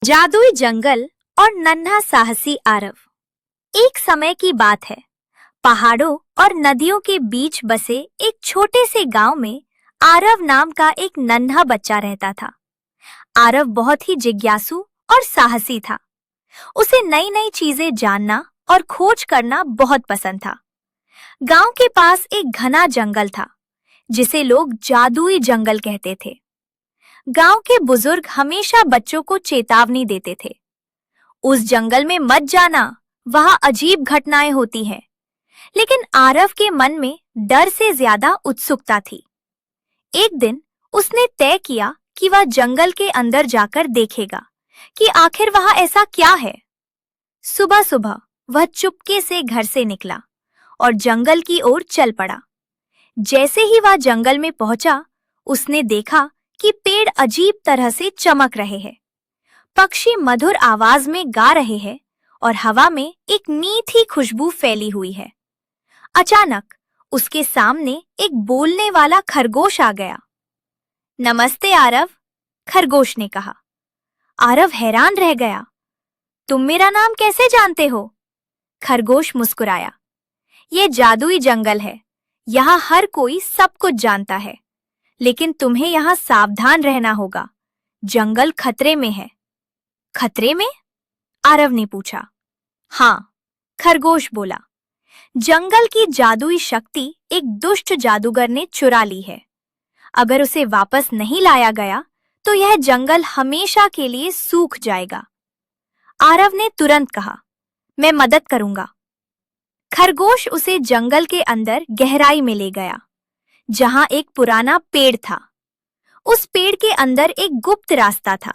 जादुई जंगल और नन्हा साहसी आरव। एक समय की बात है। पहाड़ों और नदियों के बीच बसे एक छोटे से गांव में आरव नाम का एक नन्हा बच्चा रहता था। आरव बहुत ही जिज्ञासु और साहसी था। उसे नई नई चीजें जानना और खोज करना बहुत पसंद था। गांव के पास एक घना जंगल था, जिसे लोग जादुई जंगल कहते थे। गांव के बुजुर्ग हमेशा बच्चों को चेतावनी देते थे, उस जंगल में मत जाना, वहां अजीब घटनाएं होती हैं। लेकिन आरव के मन में डर से ज्यादा उत्सुकता थी। एक दिन उसने तय किया कि वह जंगल के अंदर जाकर देखेगा कि आखिर वहां ऐसा क्या है। सुबह सुबह वह चुपके से घर से निकला और जंगल की ओर चल पड़ा। जैसे ही वह जंगल में पहुंचा, उसने देखा कि पेड़ अजीब तरह से चमक रहे हैं, पक्षी मधुर आवाज में गा रहे हैं और हवा में एक मीठी खुशबू फैली हुई है। अचानक उसके सामने एक बोलने वाला खरगोश आ गया। नमस्ते आरव, खरगोश ने कहा। आरव हैरान रह गया। तुम मेरा नाम कैसे जानते हो? खरगोश मुस्कुराया। ये जादुई जंगल है, यहाँ हर कोई सब कुछ जानता है। लेकिन तुम्हें यहाँ सावधान रहना होगा, जंगल खतरे में है। खतरे में? आरव ने पूछा। हाँ, खरगोश बोला। जंगल की जादुई शक्ति एक दुष्ट जादूगर ने चुरा ली है। अगर उसे वापस नहीं लाया गया तो यह जंगल हमेशा के लिए सूख जाएगा। आरव ने तुरंत कहा, मैं मदद करूंगा। खरगोश उसे जंगल के अंदर गहराई में ले गया, जहां एक पुराना पेड़ था। उस पेड़ के अंदर एक गुप्त रास्ता था।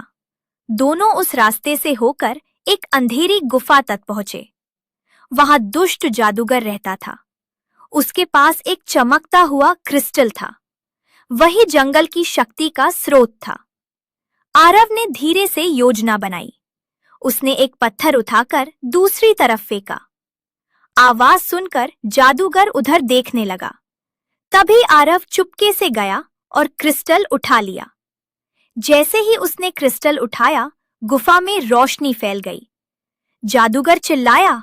दोनों उस रास्ते से होकर एक अंधेरी गुफा तक पहुंचे। वहां दुष्ट जादूगर रहता था। उसके पास एक चमकता हुआ क्रिस्टल था। वही जंगल की शक्ति का स्रोत था। आरव ने धीरे से योजना बनाई। उसने एक पत्थर उठाकर दूसरी तरफ फेंका। आवाज सुनकर जादूगर उधर देखने लगा। तभी आरव चुपके से गया और क्रिस्टल उठा लिया। जैसे ही उसने क्रिस्टल उठाया, गुफा में रोशनी फैल गई। जादूगर चिल्लाया,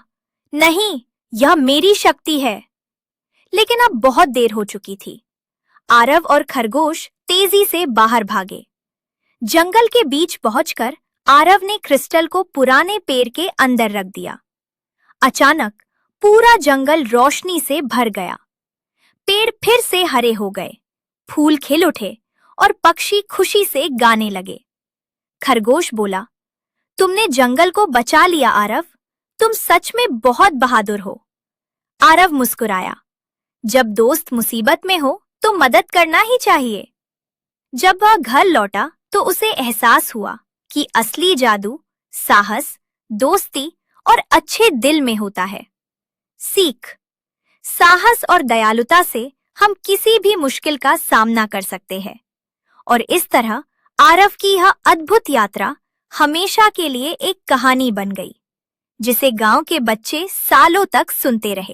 नहीं, यह मेरी शक्ति है। लेकिन अब बहुत देर हो चुकी थी। आरव और खरगोश तेजी से बाहर भागे। जंगल के बीच पहुंचकर आरव ने क्रिस्टल को पुराने पेड़ के अंदर रख दिया। अचानक पूरा जंगल रोशनी से भर गया। पेड़ फिर से हरे हो गए, फूल खिल उठे और पक्षी खुशी से गाने लगे। खरगोश बोला, तुमने जंगल को बचा लिया आरव, तुम सच में बहुत बहादुर हो। आरव मुस्कुराया। जब दोस्त मुसीबत में हो तो मदद करना ही चाहिए। जब वह घर लौटा तो उसे एहसास हुआ कि असली जादू साहस, दोस्ती और अच्छे दिल में होता है। सीख: साहस और दयालुता से हम किसी भी मुश्किल का सामना कर सकते हैं। और इस तरह आरव की यह अद्भुत यात्रा हमेशा के लिए एक कहानी बन गई, जिसे गांव के बच्चे सालों तक सुनते रहे।